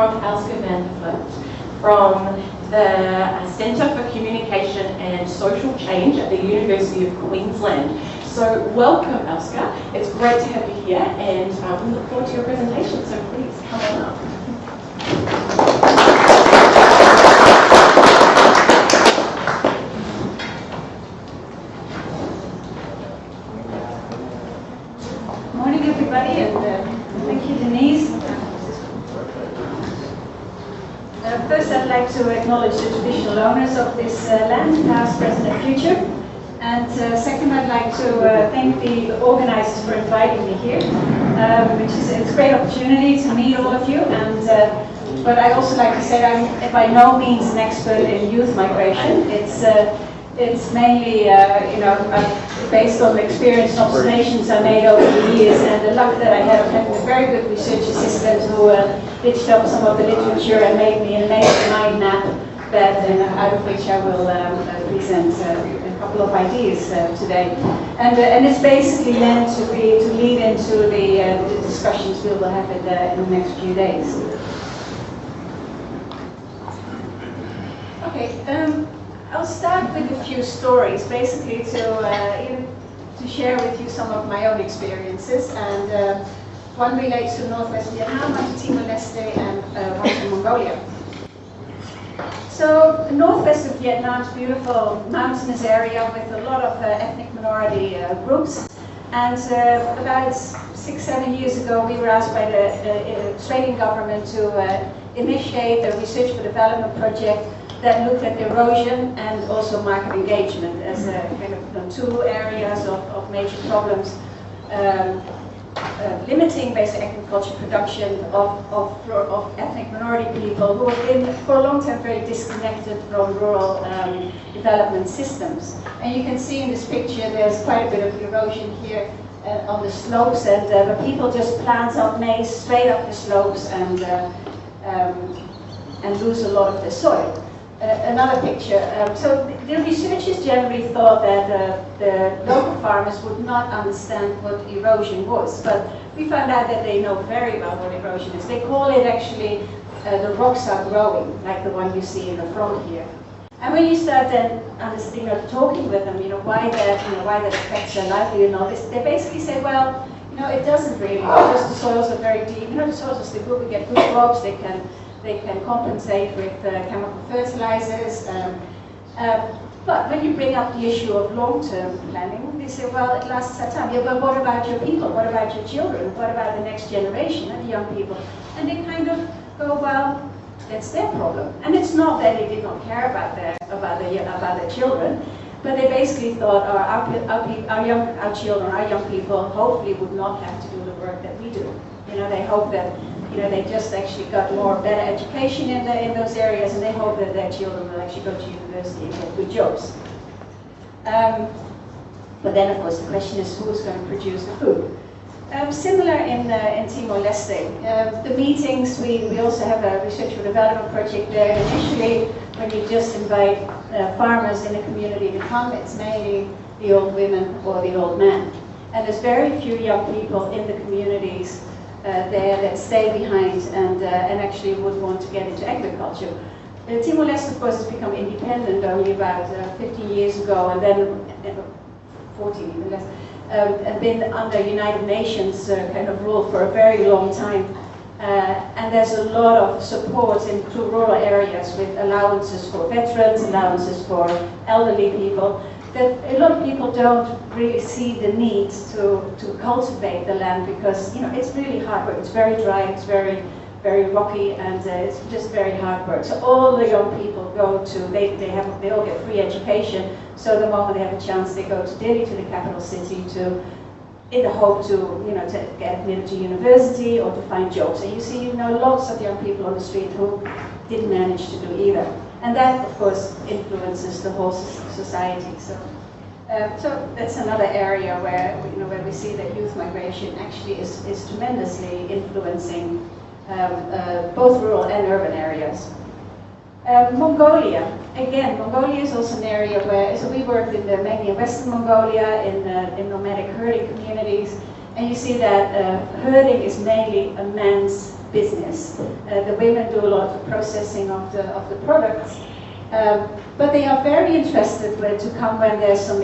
from Elske Fliert, from the Centre for Communication and Social Change at the University of Queensland. So welcome, Elske. It's great to have you here, and we look forward to your presentation, so please come on up. Morning, everybody, and thank you, Denise. First, I'd like to acknowledge the traditional owners of this land, past, present, and future. And second, I'd like to thank the organizers for inviting me here, it's a great opportunity to meet all of you. And but I also like to say I'm by no means an expert in youth migration. It's mainly, based on the experience and observations I made over the years, and the luck that I had of having a very good research assistant who ditched up some of the literature and made me a mind map that, out of which I will present a couple of ideas today. And it's basically meant to lead into the discussions we will have in the next few days. Okay. I'll start with a few stories, basically to share with you some of my own experiences. And one relates to Northwest Vietnam, one to Timor-Leste, and one to Mongolia. So the northwest of Vietnam is a beautiful mountainous area with a lot of ethnic minority groups. And about 6-7 years ago, we were asked by the Australian government to initiate a research for development project that looked at erosion and also market engagement as a kind of two areas of major problems, limiting basic agriculture production of ethnic minority people who have been for a long time very disconnected from rural development systems. And you can see in this picture there's quite a bit of erosion here on the slopes, and the people just plant up maize straight up the slopes and lose a lot of their soil. Another picture. So the researchers generally thought that the local farmers would not understand what erosion was, but we found out that they know very well what erosion is. They call it actually the rocks are growing, like the one you see in the front here. And when you start then talking with them, why that affects their livelihood, they basically say, well, it doesn't really, because the soils are very deep. The soils are still good. We get good crops. They can compensate with chemical fertilizers. But when you bring up the issue of long-term planning, they say, well, it lasts that time. Yeah, but what about your people? What about your children? What about the next generation and the young people? And they kind of go, well, that's their problem. And it's not that they did not care about their children, but they basically thought our children, our young people, hopefully would not have to do the work that we do. They hope that they just actually got better education in those areas, and they hope that their children will actually go to university and get good jobs. But then, of course, the question is who's going to produce the food? Similar in Timor-Leste. The meetings, we also have a research for development project there. Initially, when you just invite farmers in the community to come, it's mainly the old women or the old men. And there's very few young people in the communities there that stay behind and actually would want to get into agriculture. Timor-Leste, of course, has become independent only about 15 years ago, and then 14 even less, and been under United Nations kind of rule for a very long time. And there's a lot of support to rural areas with allowances for veterans, allowances for elderly people. That a lot of people don't really see the need to cultivate the land because it's really hard work. It's very dry, it's very rocky, and it's just very hard work. So all the young people they all get free education. So the moment they have a chance, they go to Delhi, to the capital city, in the hope to get admitted to university or to find jobs. And you see lots of young people on the street who didn't manage to do either. And that, of course, influences the whole society. So that's another area where we see that youth migration actually is tremendously influencing both rural and urban areas. Mongolia. Again, Mongolia is also an area where, so we worked mainly in Western Mongolia, in nomadic herding communities, and you see that herding is mainly a man's business. The women do a lot of processing of the products. But they are very interested to come when there's some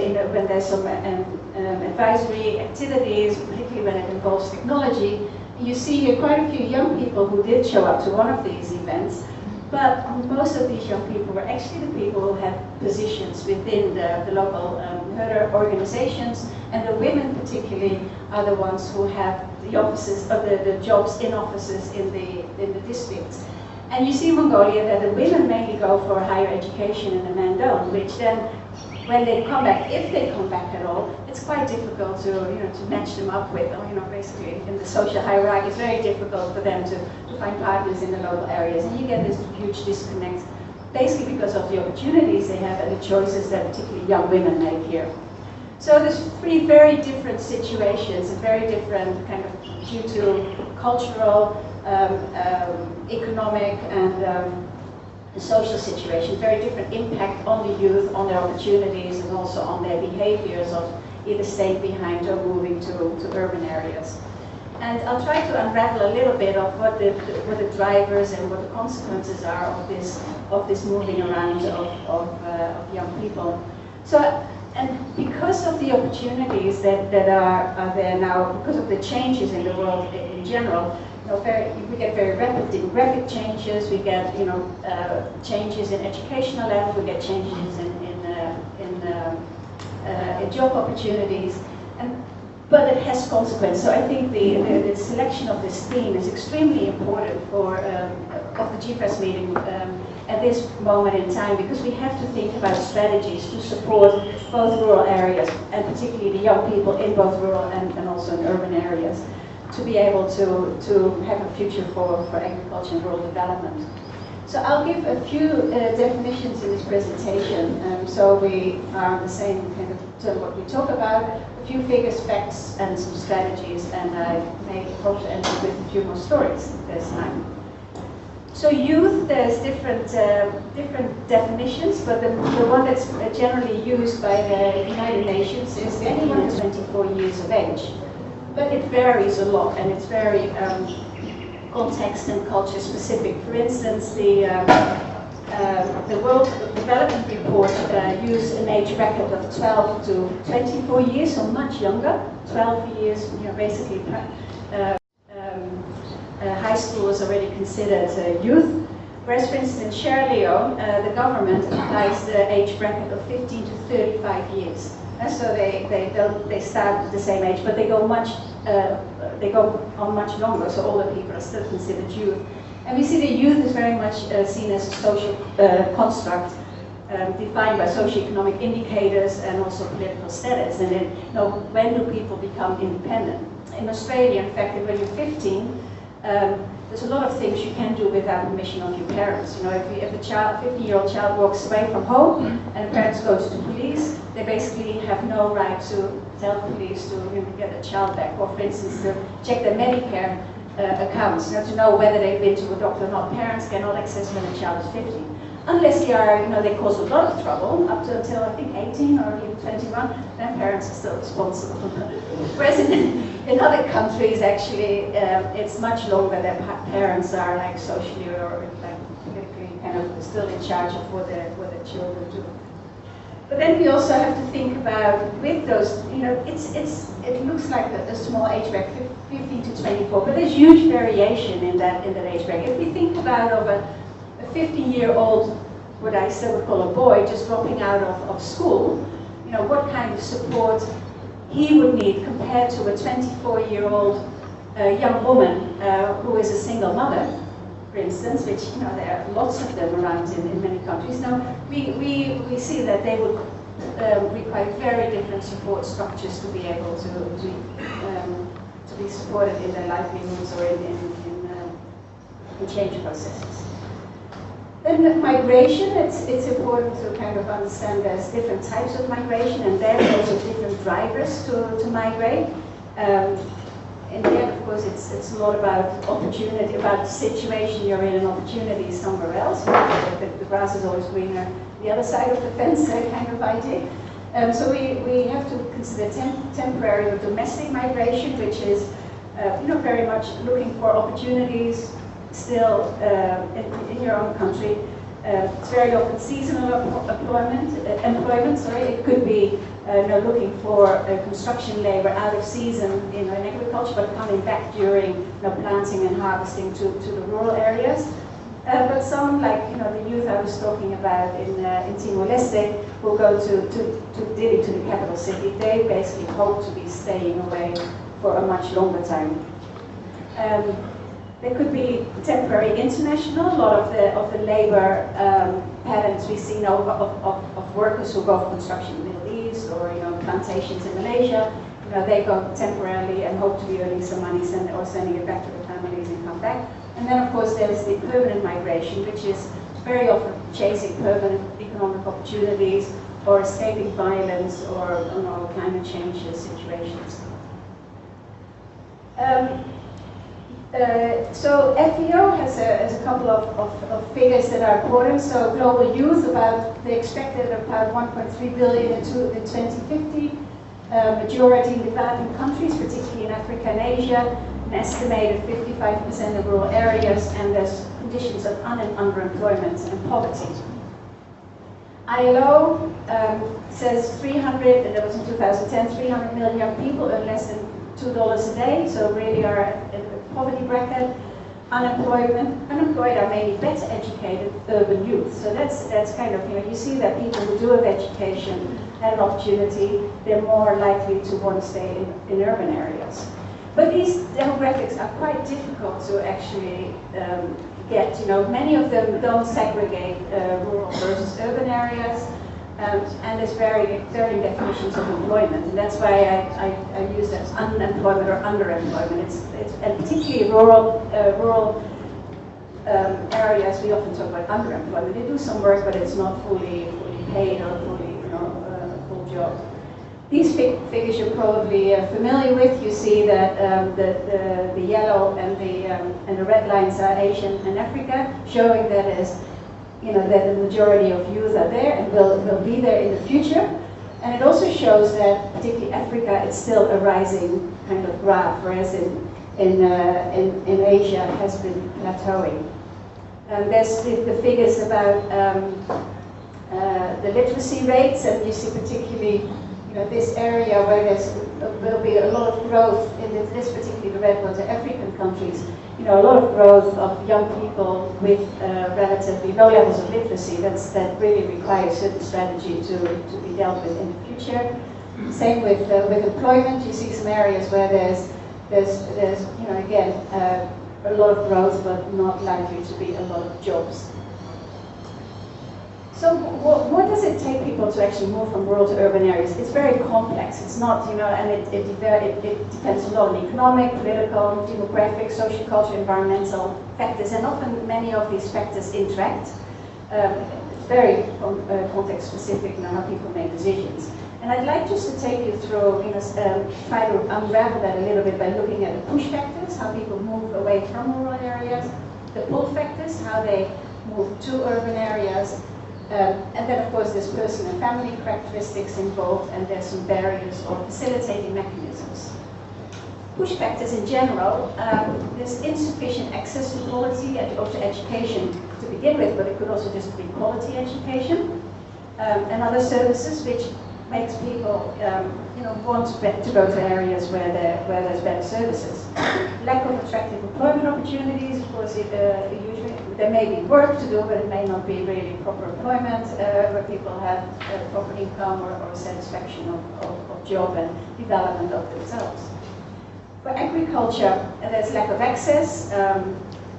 advisory activities, particularly when it involves technology. You see quite a few young people who did show up to one of these events, but most of these young people were actually the people who had positions within the local herder organizations, and the women particularly are the ones who have the offices, the jobs in offices in the districts. And you see in Mongolia that the women mainly go for higher education and the men don't, which then, when they come back, if they come back at all, it's quite difficult to match them up with, basically in the social hierarchy, it's very difficult for them to find partners in the local areas, and you get this huge disconnect, basically because of the opportunities they have and the choices that particularly young women make here. So there's three very different situations, and very different kind of due to cultural, economic, and the social situation, very different impact on the youth, on their opportunities, and also on their behaviors of either staying behind or moving to urban areas. And I'll try to unravel a little bit of what the drivers and what the consequences are of this moving around of young people. So, and because of the opportunities that are there now, because of the changes in the world in general, we get very rapid demographic changes. We get changes in educational level. We get changes in job opportunities, but it has consequences. So I think the selection of this theme is extremely important for of the GFRAS meeting at this moment in time, because we have to think about strategies to support both rural areas, and particularly the young people in both rural and also in urban areas, to be able to have a future for agriculture and rural development. So I'll give a few definitions in this presentation, so we are on the same kind of term what we talk about, a few figures, facts, and some strategies, and I may hope to end up with a few more stories if there's time. So youth, there's different definitions, but the one that's generally used by the United Nations is anyone 24 years of age. But it varies a lot, and it's very context and culture specific. For instance, the World Development Report used an age bracket of 12 to 24 years, so much younger. 12 years, basically high school is already considered youth. Whereas, for instance, in Sierra Leone, the government applies the age bracket of 15 to 35 years. So they start at the same age, but they go on much longer. So older people are still considered youth, and we see the youth is very much seen as a social construct defined by socioeconomic indicators and also political status. And then, when do people become independent? In Australia, in fact, when you're 15, there's a lot of things you can do without permission of your parents. If a 15-year-old child walks away from home and the parents go to the police, they basically have no right to tell the police to get the child back, or for instance to check their Medicare accounts, to know whether they've been to a doctor or not. Parents cannot access when a child is 15. Unless they are, they cause a lot of trouble, up to until I think 18 or even 21, then parents are still responsible. Whereas in other countries, actually, it's much longer that parents are like socially or like politically kind of still in charge of what their children do. But then we also have to think about with those, it looks like a small age bracket, 15 to 24, but there's huge variation in that age bracket. If we think about a 15-year-old, what I still would call a boy, just dropping out of school, what kind of support he would need compared to a 24-year-old young woman who is a single mother, for instance, which there are lots of them around in many countries. Now we see that they would require very different support structures to be able to be supported in their livelihoods or in change processes. Then migration, it's important to kind of understand there's different types of migration, and there's also different drivers to migrate. In the end, of course, it's a lot about opportunity, about the situation you're in and opportunities somewhere else. The grass is always greener the other side of the fence, kind of idea. So we have to consider temporary or domestic migration, which is very much looking for opportunities still in your own country. It's very often seasonal employment. It could be looking for construction labor out of season in agriculture, but coming back during planting and harvesting to the rural areas. But some, like the youth I was talking about in Timor-Leste, who go to Dili, to the capital city, they basically hope to be staying away for a much longer time. They could be temporary international. A lot of the labor patterns we see now of workers who go for construction in the Middle East or plantations in Malaysia. They go temporarily and hope to be earning some money or sending it back to the families and come back. And then of course there is the permanent migration, which is very often chasing permanent economic opportunities or escaping violence or climate change situations. So FEO has a couple of figures that are important. So global youth, they expected about 1.3 billion in 2050. Majority in developing countries, particularly in Africa and Asia, an estimated 55% of rural areas, and there's conditions of underemployment and poverty. ILO says 300, and that was in 2010, 300 million young people earn less than $2 a day, so really are in the poverty bracket. Unemployed are mainly better educated urban youth. So that's kind of, you see that people who do have education have an opportunity, they're more likely to want to stay in urban areas. But these demographics are quite difficult to actually get. Many of them don't segregate rural versus urban areas. And there's varying definitions of employment, and that's why I use that as unemployment or underemployment. And particularly rural areas, we often talk about underemployment. They do some work, but it's not fully paid or fully a full job. These figures you're probably familiar with. You see that the yellow and the red lines are Asian and Africa, showing that that the majority of youth are there and will be there in the future. And it also shows that, particularly Africa, it's still a rising kind of graph, whereas in Asia it has been plateauing. There's the figures about the literacy rates, and you see particularly this area where there'll be a lot of growth in this particularly the red ones are African countries. A lot of growth of young people with relatively low levels of literacy. That really requires certain strategy to be dealt with in the future. Same with employment. You see some areas where there's again a lot of growth, but not likely to be a lot of jobs. So what does it take people to actually move from rural to urban areas? It's very complex. It's not, and it depends a lot on economic, political, demographic, social, cultural, environmental factors, and often many of these factors interact. It's very context specific in how people make decisions. And I'd like just to take you through, try to unravel that a little bit by looking at the push factors, how people move away from rural areas, the pull factors, how they move to urban areas. And then, of course, there's personal and family characteristics involved, and there's some barriers or facilitating mechanisms. Push factors in general, there's insufficient access to quality and also education to begin with, but it could also just be quality education and other services, which makes people want to go to areas where there's better services. Lack of attractive employment opportunities, of course, usually there may be work to do, but it may not be really proper employment where people have proper income or satisfaction of job and development of themselves. For agriculture, there's lack of access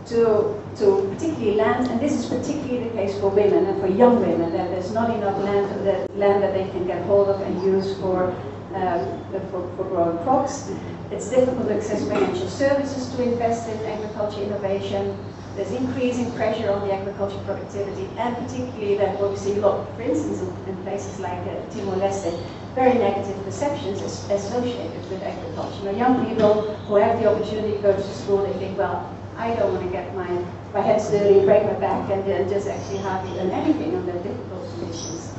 to particularly land, and this is particularly the case for women and for young women, that there's not enough land that they can get hold of and use for growing crops. It's difficult to access financial services to invest in agriculture innovation. There's increasing pressure on the agriculture productivity, and particularly that what we see a lot, for instance, in places like Timor-Leste, very negative perceptions associated with agriculture. Young people who have the opportunity to go to school, they think, well, I don't want to get my head dirty, break my back, and just actually hardly earn anything under difficult conditions.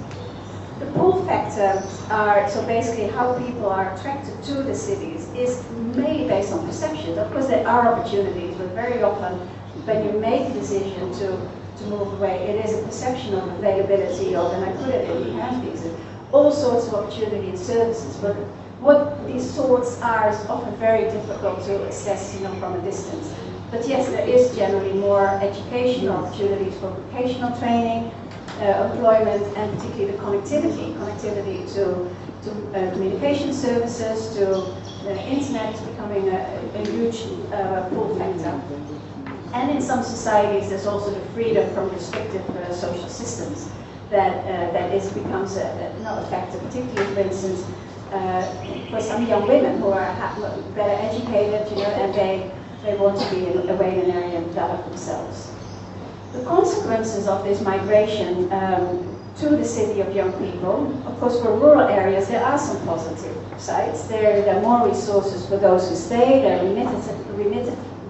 The pull factors are, so basically how people are attracted to the cities is mainly based on perception. Of course there are opportunities, but very often when you make a decision to move away, it is a perception of availability of, and I put it in the hand pieces, all sorts of opportunity and services, but what these sorts are is often very difficult to assess, from a distance. But yes, there is generally more educational opportunities for vocational training, employment, and particularly the connectivity to communication services, to the internet is becoming a huge pull factor. And in some societies, there's also the freedom from restrictive social systems that becomes not a factor, particularly, for instance, for some young women who are better educated, and they want to be away in an area and develop themselves. The consequences of this migration to the city of young people, of course, for rural areas, there are some positive sides. There are more resources for those who stay. There are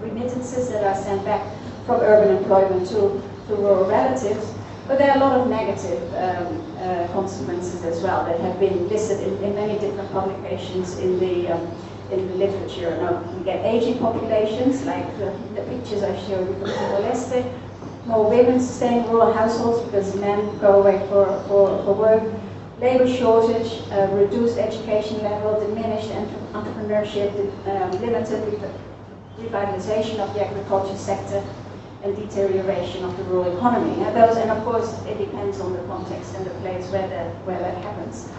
remittances that are sent back from urban employment to rural relatives. But there are a lot of negative consequences as well that have been listed in many different publications in the literature. Now, we get aging populations, like the pictures I showed you from Elske, more women stay in rural households because men go away for work, labor shortage, reduced education level, diminished entrepreneurship, limited revitalization of the agriculture sector, and deterioration of the rural economy. And of course, it depends on the context and the place where that happens.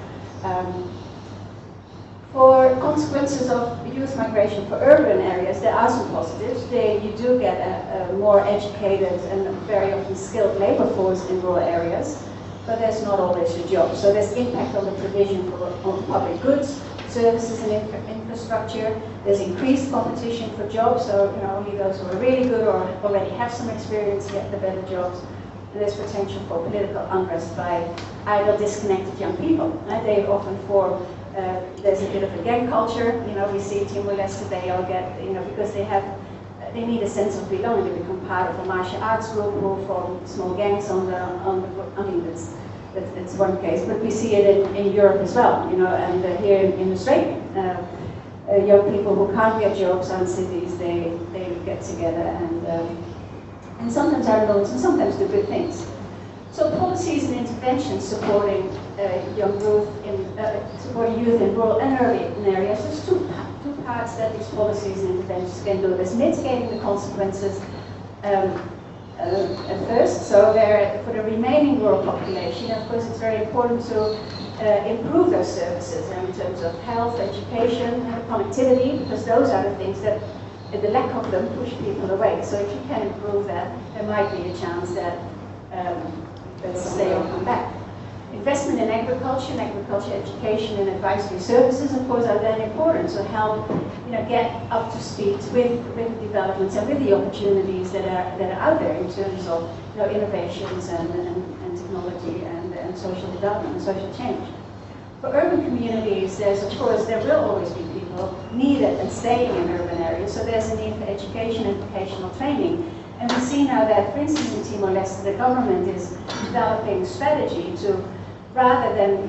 For consequences of youth migration for urban areas, there are some positives. You do get a more educated and very often skilled labor force in rural areas, but there's not always a job. So there's impact on the provision of public goods, services and infrastructure. There's increased competition for jobs, so only those who are really good or already have some experience get the better jobs. And there's potential for political unrest by idle, disconnected young people. They often form, there's a bit of a gang culture. We see Timor-Leste, they all get, because they need a sense of belonging. They become part of a martial arts group who form small gangs it's one case, but we see it in Europe as well, and here in Australia. Young people who can't get jobs in cities, they get together and sometimes are alone and sometimes do good things. So policies and interventions supporting supporting youth in rural and urban areas, there's two parts that these policies and interventions can do. There's mitigating the consequences at first, so for the remaining rural population, of course, it's very important to improve those services in terms of health, education, and connectivity, because those are the things that, the lack of them, push people away. So if you can improve that, there might be a chance that they'll stay or come back. Investment in agriculture and agriculture education and advisory services, of course, are then important to help get up to speed with developments and with the opportunities that are out there in terms of innovations and technology and social development and social change. For urban communities, there will always be people needed and staying in urban areas, so there's a need for education and vocational training. And we see now that, for instance, in Timor-Leste, the government is developing strategy to, rather than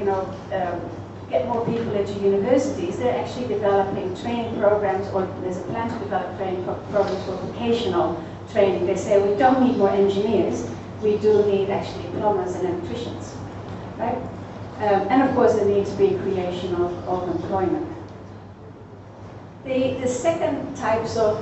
get more people into universities, they're actually developing training programs, or there's a plan to develop training programs for vocational training. They say we don't need more engineers, we do need actually plumbers and electricians, right? And of course there needs to be creation of employment. The second types of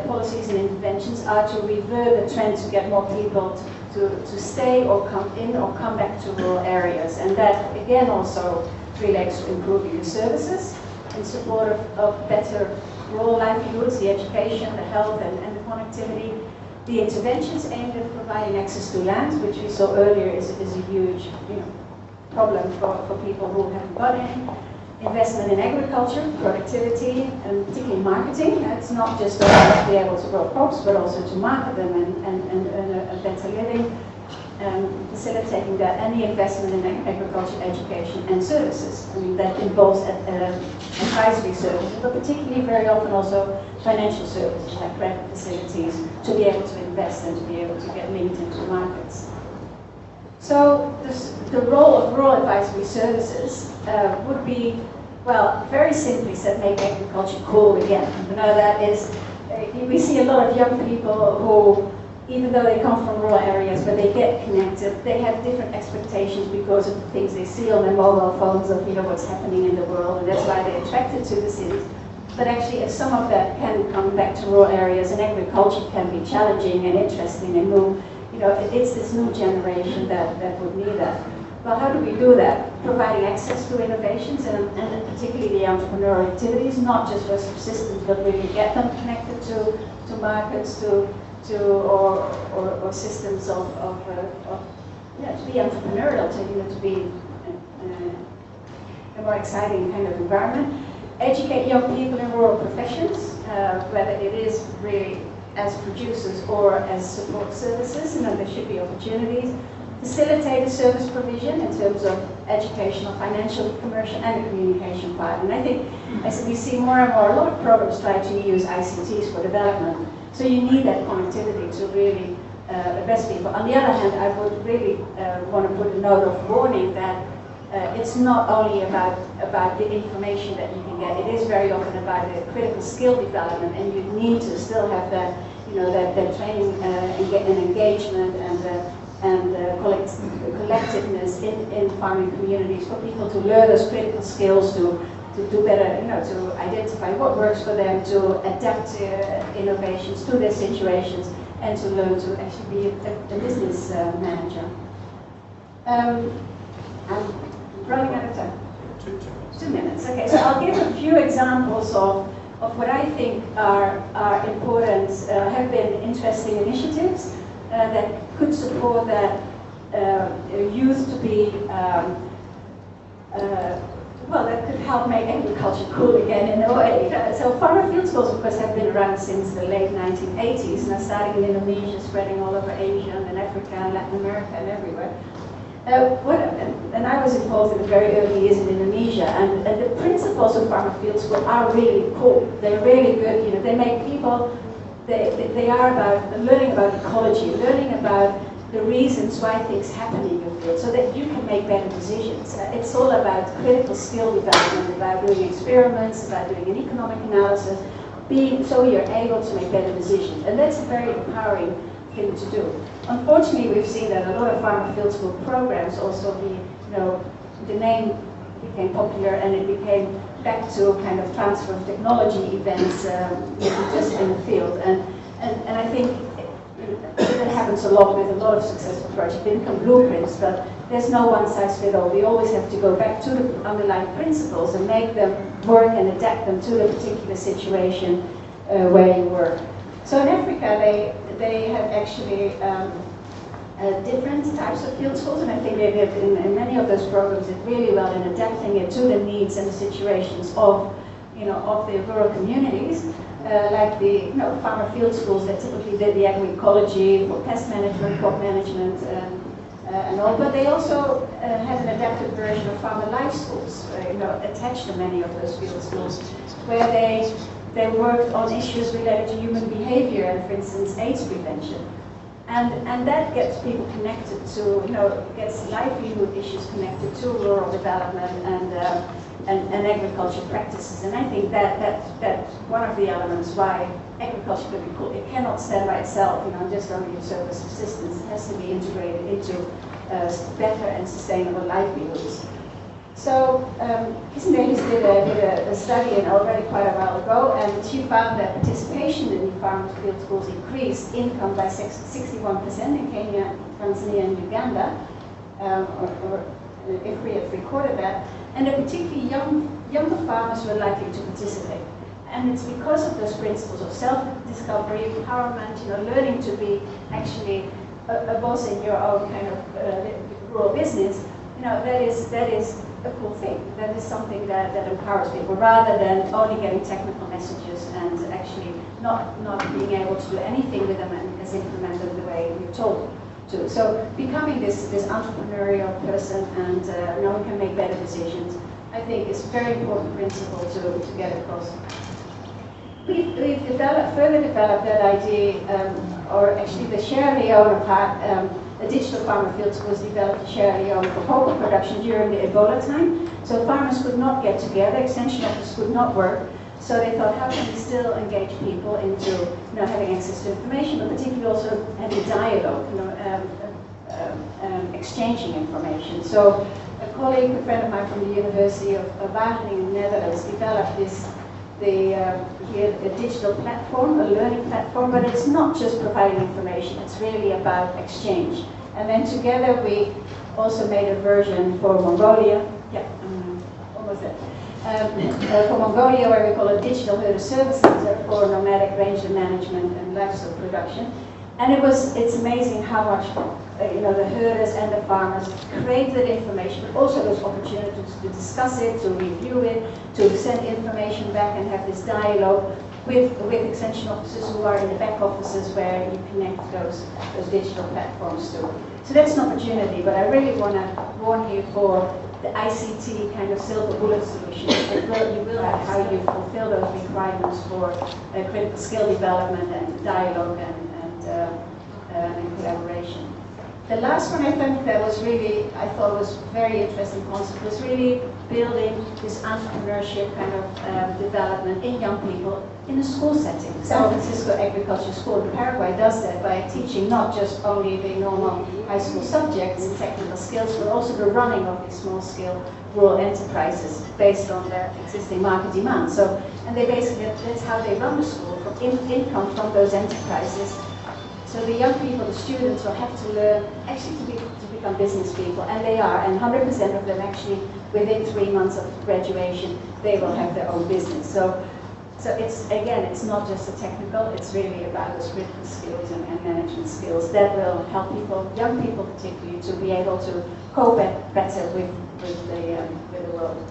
policies and interventions are to revert the trend to get more people to stay or come in or come back to rural areas. And that again also relates to improving the services in support of better rural livelihoods, the education, the health and the connectivity. The interventions aimed at providing access to land, which we saw earlier is a huge problem for people who haven't got any. Investment in agriculture, productivity, and particularly marketing. It's not just to be able to grow crops, but also to market them and earn a better living. Facilitating that, and the investment in agriculture, education, and services. I mean, that involves advisory services, but particularly very often also financial services, like credit facilities, to be able to invest and to be able to get linked into markets. So the role of rural advisory services would be, well, very simply said, make agriculture cool again. You know, that is, we see a lot of young people who, even though they come from rural areas, but they get connected, they have different expectations because of the things they see on their mobile phones of, you know, what's happening in the world, and that's why they're attracted to the cities. But actually, if some of that can come back to rural areas, and agriculture can be challenging and interesting and new, you know, it's this new generation that would need that. Well, how do we do that? Providing access to innovations and particularly the entrepreneurial activities, not just for subsistence, but really get them connected to markets, or systems of to be entrepreneurial, to be a more exciting kind of environment. Educate young people in rural professions, whether it is really as producers or as support services, and then there should be opportunities. Facilitate the service provision in terms of educational, financial, commercial, and the communication part. And I think, as we see more and more, a lot of programs try to use ICTs for development. So you need that connectivity to really address people. On the other hand, I would really want to put a note of warning that it's not only about the information that you can get. It is very often about the critical skill development, and you need to still have that, you know, that training and engagement and collectiveness in farming communities for people to learn those critical skills to do better, you know, to identify what works for them, to adapt innovations to their situations, and to learn to actually be a business manager. I'm running out of time. 2 minutes. Okay, so I'll give a few examples of what I think are important, have been interesting initiatives that could support that youth to be, well, that could help make agriculture cool again in a way. So farmer field schools, of course, have been around since the late 1980s, and are starting in Indonesia, spreading all over Asia and Africa and Latin America and everywhere. And I was involved in the very early years in Indonesia, and the principles of farmer field school are really cool. They're really good. You know, they make people. They are about learning about ecology, learning about the reasons why things happen in your field, so that you can make better decisions. It's all about critical skill development, about doing experiments, about doing an economic analysis, so you're able to make better decisions, and that's a very empowering thing to do. Unfortunately, we've seen that a lot of farmer field school programs also the name became popular, and it became back to kind of transfer of technology events just in the field. And I think it happens a lot with a lot of successful projects. They become blueprints, but there's no one size fits all. We always have to go back to the underlying principles and make them work and adapt them to the particular situation where you work. So in Africa, they have actually different types of field schools, and I think they did in many of those programs did really well in adapting it to the needs and the situations of the rural communities, like the farmer field schools that typically did the agroecology for pest management, crop management, and all. But they also had an adapted version of farmer life schools, attached to many of those field schools, where they worked on issues related to human behavior and, for instance, AIDS prevention. And that gets people connected to, gets livelihood issues connected to rural development and agriculture practices. And I think that's one of the elements why agriculture could be cool. It cannot stand by itself, just only in service subsistence. It has to be integrated into better and sustainable livelihoods. So, Davis did a study already quite a while ago, and she found that participation in the farm field schools increased income by 61% in Kenya, Tanzania, and Uganda, or if we have recorded that, and that particularly younger farmers were likely to participate. And it's because of those principles of self-discovery, empowerment, learning to be actually a boss in your own kind of rural business. That is a cool thing. That is something that empowers people, rather than only getting technical messages and actually not being able to do anything with them and as implement them the way you're told to. So becoming this entrepreneurial person and we can make better decisions, I think is a very important principle to get across. We've further developed that idea, or actually the Sierra Leone part a digital farmer field was developed to Sierra Leone for cocoa production during the Ebola time. So farmers could not get together, extension offices could not work. So they thought, how can we still engage people into having access to information, but particularly also having dialogue, exchanging information. So a colleague, a friend of mine from the University of Wageningen in the Netherlands, developed a digital platform, a learning platform, but it's not just providing information, it's really about exchange. And then together we also made a version for Mongolia. Yeah, almost there. For Mongolia, where we call it Digital Herder Service Center for nomadic ranger management and livestock production. And it's amazing how much the herders and the farmers created information, but also those opportunities to discuss it, to review it, to send information back and have this dialogue with extension officers who are in the back offices where you connect those digital platforms to. So that's an opportunity, but I really want to warn you for the ICT kind of silver bullet solution. You will have how you fulfill those requirements for critical skill development and dialogue and collaboration. The last one I think that was really, I thought was very interesting concept was really building this entrepreneurship kind of development in young people in a school setting. San Francisco Agriculture School in Paraguay does that by teaching not just only the normal high school subjects and technical skills, but also the running of these small-scale rural enterprises based on their existing market demand. So, and they basically, that's how they run the school, from income from those enterprises. So the young people, the students, will have to learn actually to become business people, and they are, and 100% of them actually, within 3 months of graduation, they will have their own business. So it's, again, it's not just a technical, it's really about those critical skills and management skills that will help people, young people particularly, to be able to cope better with the world.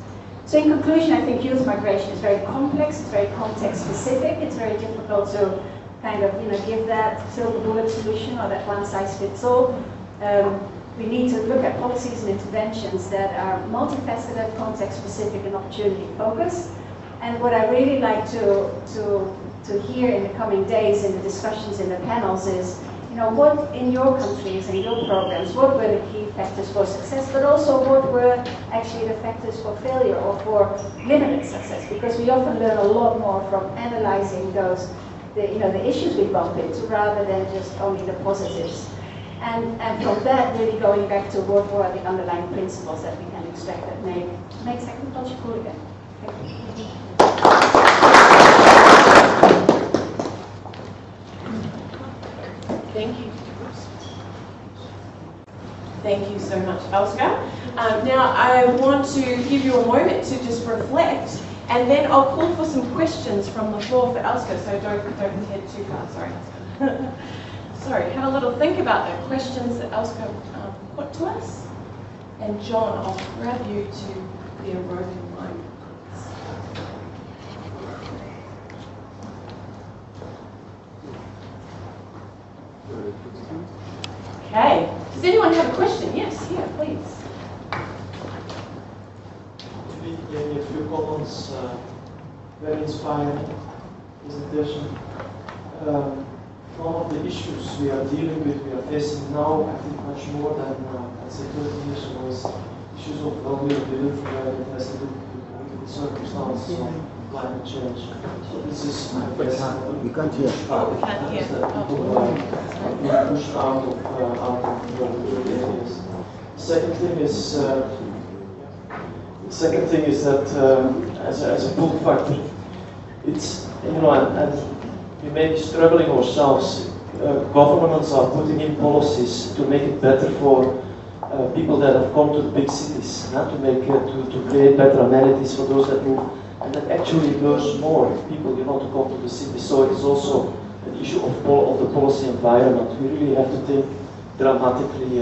So in conclusion, I think youth migration is very complex, it's very context specific, it's very difficult to kind of give that silver bullet solution or that one size fits all. We need to look at policies and interventions that are multifaceted, context specific and opportunity focused. And what I really like to hear in the coming days in the discussions in the panels is, what in your countries and your programs, what were the key factors for success, but also what were actually the factors for failure or for limited success, because we often learn a lot more from analyzing the issues we bump into rather than just only the positives. And from that, really going back to what were the underlying principles that we can expect that makes agriculture cool again. Thank you. Thank you. Thank you so much, Elske. Now I want to give you a moment to just reflect, and then I'll call for some questions from the floor for Elske, so don't head too far. Sorry, Elske. Sorry, have a little think about the questions that Elske put to us. And John, I'll grab you to the roving line. Okay. Does anyone have a question? Yes, here, please. Maybe a few comments. Very inspiring presentation. One of the issues we are dealing with, we are facing now, I think much more than, let's say, 30 years ago, is issues of vulnerability that has to do with the circumstances of climate change. So this is, I guess, we can't hear. Oh, we can't hear. Being pushed out of the areas. Second thing is that as a pull factor, it's and we may be struggling ourselves. Governments are putting in policies to make it better for people that have come to the big cities, to create better amenities for those that move, and that actually lures more people, to come to the city. So it is also an issue of the policy environment. We really have to think dramatically.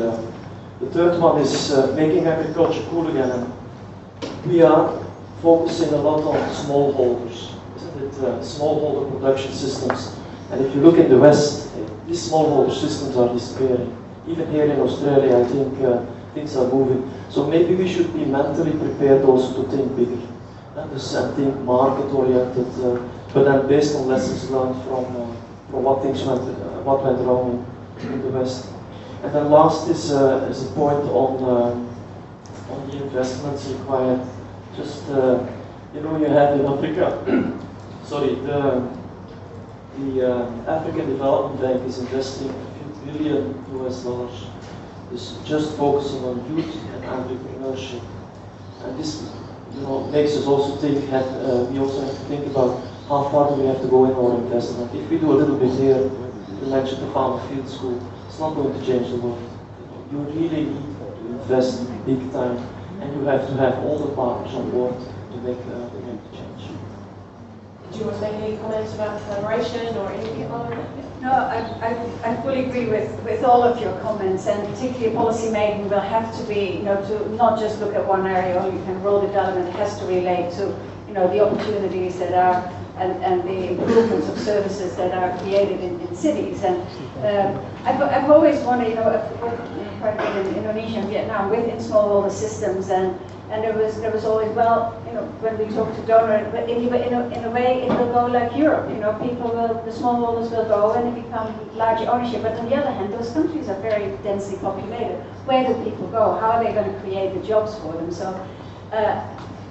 The third one is making agriculture cool again. And we are focusing a lot on smallholders, isn't it? Smallholder production systems. And if you look in the West, these smallholder systems are disappearing. Even here in Australia, I think things are moving. So maybe we should be mentally prepared also to think bigger. And think market-oriented, but then based on lessons learned from what went wrong in the West. And then last is a point on the investments required. Just you know, you have in Africa, sorry, the African Development Bank is investing a few billion US dollars. Is just focusing on youth and entrepreneurship, and this, you know, makes us also think. We also have to think about how far do we have to go in our investment. If we do a little bit here, you mentioned the farm field school, it's not going to change the world. You really need to invest big time, and you have to have all the partners on board to make the change. Do you want to make any comments about collaboration or anything about that? No, I fully agree with all of your comments, and particularly policy making will have to be, you know, to not just look at one area only. And rural development has to relate to, you know, the opportunities that are and the improvements of services that are created in cities. And I've always wanted, you know, I've worked quite a bit in Indonesia and Vietnam with in smallholder systems, and there was always, well, you know, when we talk to donors, but in a way it will go like Europe, you know, the smallholders will go and it become larger ownership. But on the other hand, those countries are very densely populated. Where do people go? How are they going to create the jobs for them? So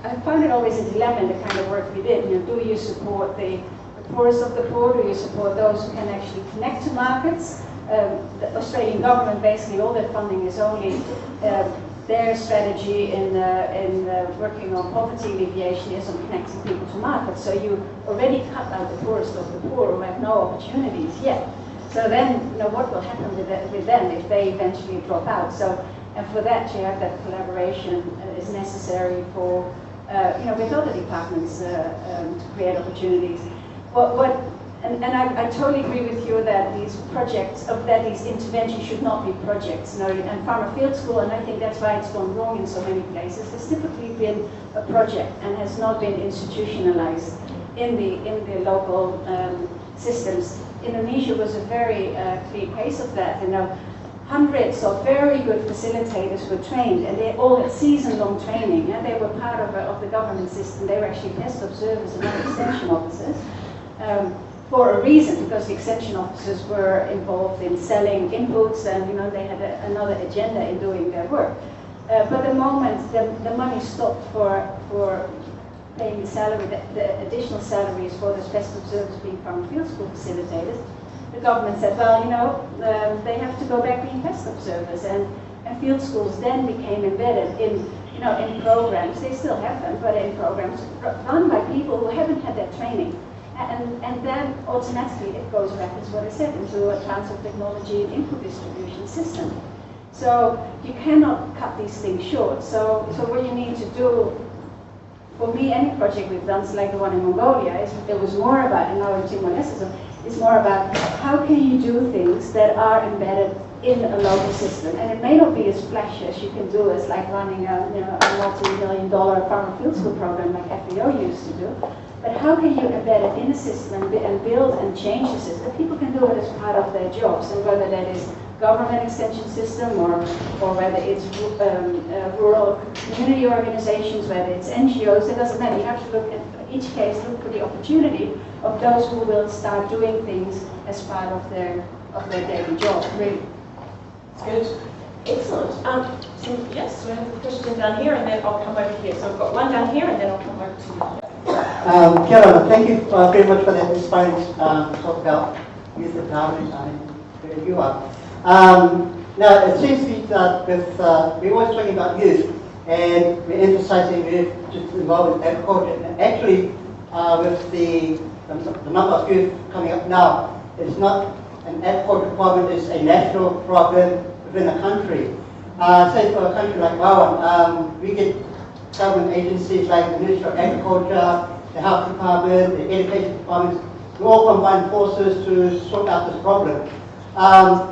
I found it always a dilemma in the kind of work we did. You know, do you support the poorest of the poor? Do you support those who can actually connect to markets? The Australian government, basically all their funding is only their strategy in working on poverty alleviation is on connecting people to markets. So you already cut out the poorest of the poor who have no opportunities yet. So then, you know, what will happen with them if they eventually drop out? So, and for that, you have that collaboration is necessary for, you know, with other departments to create opportunities. And I totally agree with you that these projects, that these interventions should not be projects. You know, and Farmer Field School, and I think that's why it's gone wrong in so many places, has typically been a project and has not been institutionalized in the local systems. Indonesia was a very clear case of that. You know, hundreds of very good facilitators were trained, and they all had season-long training, and they were part of the government system. They were actually pest observers and not extension officers. For a reason, because the extension officers were involved in selling inputs, and you know they had another agenda in doing their work. But the moment the money stopped for paying the additional salaries for the pest observers being farm field school facilitators, the government said, well, you know, they have to go back being pest observers, and field schools then became embedded in, you know, in programs. They still have them, but in programs run by people who haven't had that training. And then automatically it goes back, as what I said, into a transfer of technology and input distribution system. So you cannot cut these things short. So what you need to do, for me, any project we've done, like the one in Mongolia, it was more about, and now in Timor-Leste, it's more about how can you do things that are embedded in a local system. And it may not be as flashy as you can do as like running a multi-million-dollar farmer field school program like FBO used to do. But how can you embed it in a system and build and change the system? People can do it as part of their jobs, and whether that is government extension system or whether it's rural community organizations, whether it's NGOs, it doesn't matter. You have to look at each case, look for the opportunity of those who will start doing things as part of their daily job, really. Good. Excellent. So yes, we have a question down here, and then I'll come over here. So I've got one down here, and then I'll come over to you. Karen, thank you very much for that inspiring talk about youth empowerment. Where you are. Now, it seems to be that we're always talking about youth, and we're emphasizing youth just involved in agriculture. And actually, with the number of youth coming up now, it's not an agricultural problem, it's a national problem within a country. Say for a country like Wawan, we get government agencies like the Ministry of Agriculture, the Health Department, the Education Department, we all combine forces to sort out this problem.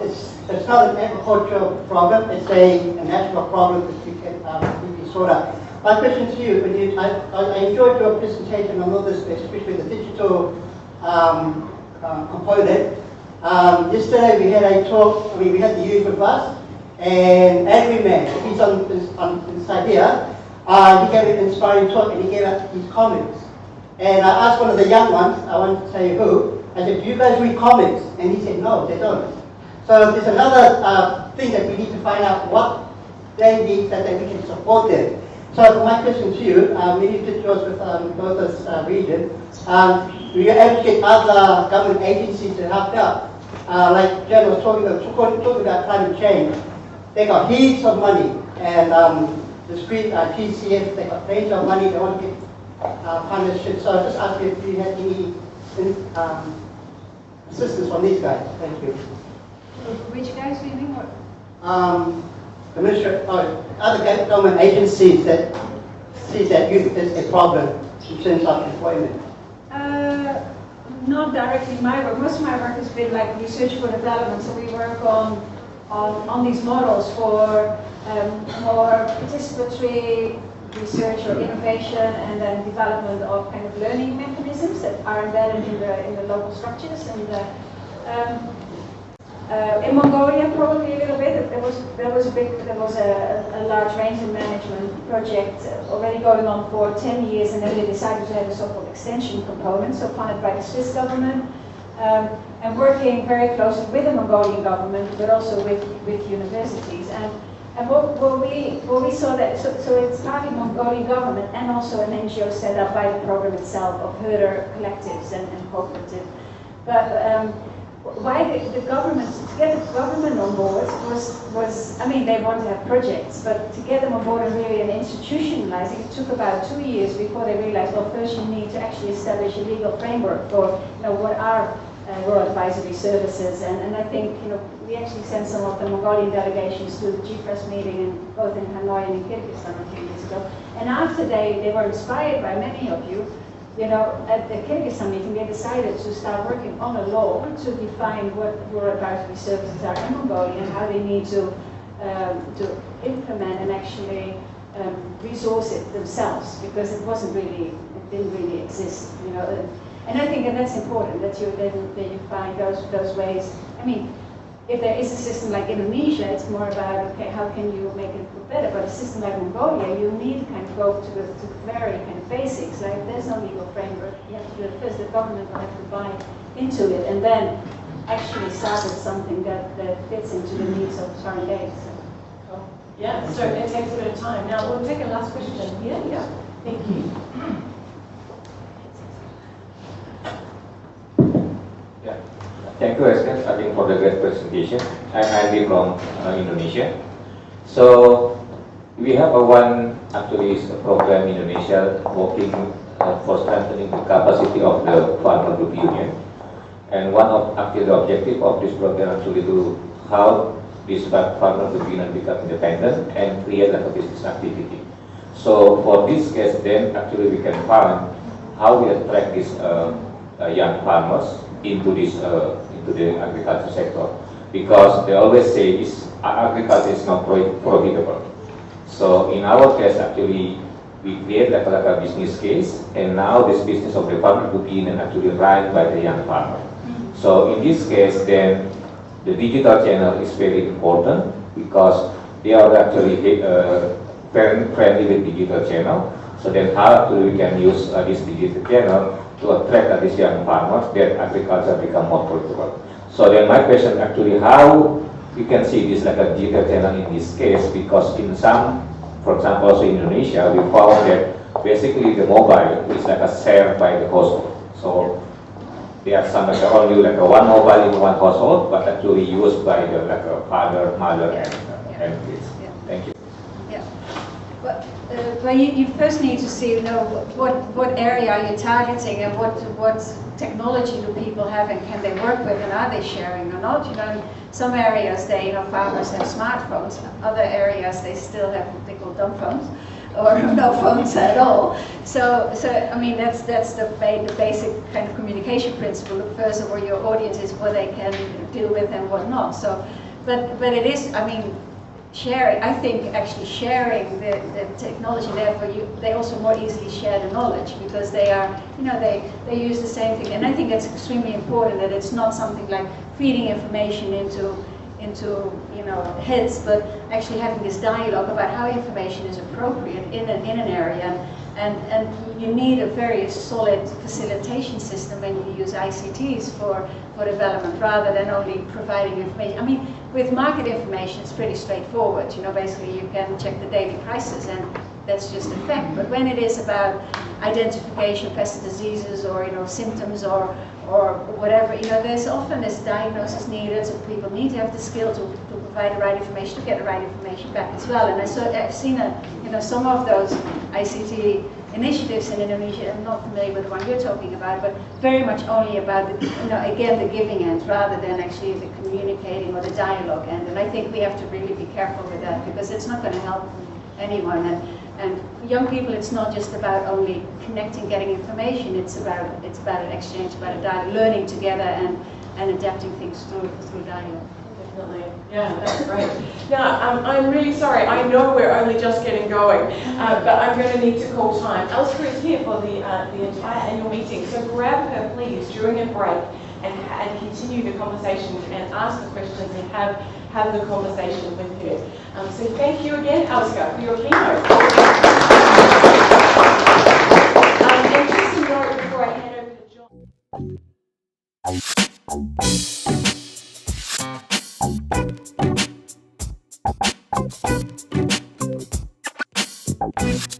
It's not an agricultural problem, it's a national problem that we can sort out. My question to you, I enjoyed your presentation on all this, especially the digital component. Yesterday we had a talk, we had the youth with us, and Angry Man, he's on inside here, he gave an inspiring talk and he gave out his comments. And I asked one of the young ones, I won't say who, I said, do you guys read comics? And he said, no, they don't. So there's another think that we need to find out what they need so that we can support them. So my question to you, maybe it was with both this region, do you ever get other government agencies to help out? Like Jen was talking about climate change. They got heaps of money, and the street TCF, they got plenty of money, they want to get partnership. So I just ask you if you had any assistance from these guys. Thank you. Which guys do you mean? The minister, other government agencies that see that youth is a problem in terms of employment. Not directly my work. Most of my work has been like research for development. So we work on these models for more participatory research or innovation, and then development of kind of learning mechanisms that are embedded in the local structures. And in Mongolia, probably a little bit. There was a large range of management project already going on for 10 years, and then they decided to have a so-called extension component, so funded by the Swiss government, and working very closely with the Mongolian government, but also with universities. And what we saw that so it's partly Mongolian government and also an NGO set up by the program itself of herder collectives and cooperative. But why the government, to get the government on board was I mean, they want to have projects, but to get them on board and really and institutionalize it took about 2 years before they realized, well, first you need to actually establish a legal framework for, what are rural advisory services, and I think, we actually sent some of the Mongolian delegations to the GFRAS meeting both in Hanoi and in Kyrgyzstan a few years ago. And after they were inspired by many of you, at the Kyrgyzstan meeting, they decided to start working on a law to define what rural advisory services are in Mongolia and how they need to implement and actually resource it themselves, because it didn't really exist, And I think that's important, that you find those ways. I mean, if there is a system like Indonesia, it's more about, okay, how can you make it better? But a system like Mongolia, you need to kind of go to the very kind of basics. Like, there's no legal framework. You have to do it first. The government will have to buy into it, and then actually start with something that fits into the needs of current days. Cool. Yeah, so it takes a bit of time. Now, we'll take a last question here. Yeah, thank you. Thank you, Elskes, I think, for the great presentation. I'm Andy from Indonesia. So we have actually a program in Indonesia working for strengthening the capacity of the farmer group union. And one of actually the objective of this program actually to how this farmer group union become independent and create like a business activity. So for this case, then actually we can find how we attract these young farmers into the agriculture sector, because they always say agriculture is not profitable. So in our case, actually, we create like a business case, and now this business of the farmer group union actually run by the young farmer. So in this case, then the digital channel is very important, because they are actually friendly with digital channel. So then how we can use this digital channel to attract these young farmers, that agriculture become more profitable. So then my question actually, how we can see this like a digital channel in this case, because in some, for example, also in Indonesia, we found that basically the mobile is like a shared by the household. So there are some like only like a one mobile in one household, but actually used by the like a father, mother, and kids. Yeah. Thank you. Yeah. Well, you first need to see, what area are you targeting, and what technology do people have, and can they work with, and are they sharing or not? In some areas farmers have smartphones. Other areas they still have what they call dumb phones, or no phones at all. So I mean that's the basic kind of communication principle. Look first at where your audience is, what they can deal with and what not. So, but it is, I mean, sharing. I think actually sharing the technology, therefore they also more easily share the knowledge, because they are, they use the same thing. And I think that's extremely important, that it's not something like feeding information into heads, but actually having this dialogue about how information is appropriate in an area. And you need a very solid facilitation system when you use ICTs for development rather than only providing information. I mean, with market information, it's pretty straightforward. You know, basically you can check the daily prices and that's just a fact. But when it is about identification of pest diseases or, you know, symptoms or whatever, you know, there's often this diagnosis needed, so people need to have the skill to provide the right information, to get the right information back as well. And I've seen, you know, some of those ICT initiatives in Indonesia. I'm not familiar with the one you're talking about, but very much only about, the, you know, again, the giving end rather than actually the communicating or the dialogue end. And I think we have to really be careful with that because it's not going to help anyone. And young people, it's not just about only connecting, getting information. It's about an exchange, about a dialogue, learning together and adapting things through dialogue. Definitely. Yeah, that's great. Now, I'm really sorry. I know we're only just getting going, but I'm going to need to call time. Elske is here for the entire annual meeting, so grab her, please, during a break and continue the conversation and ask the questions and have the conversation with her. So thank you again, Elske, for your keynote. And just a note before I hand over to John.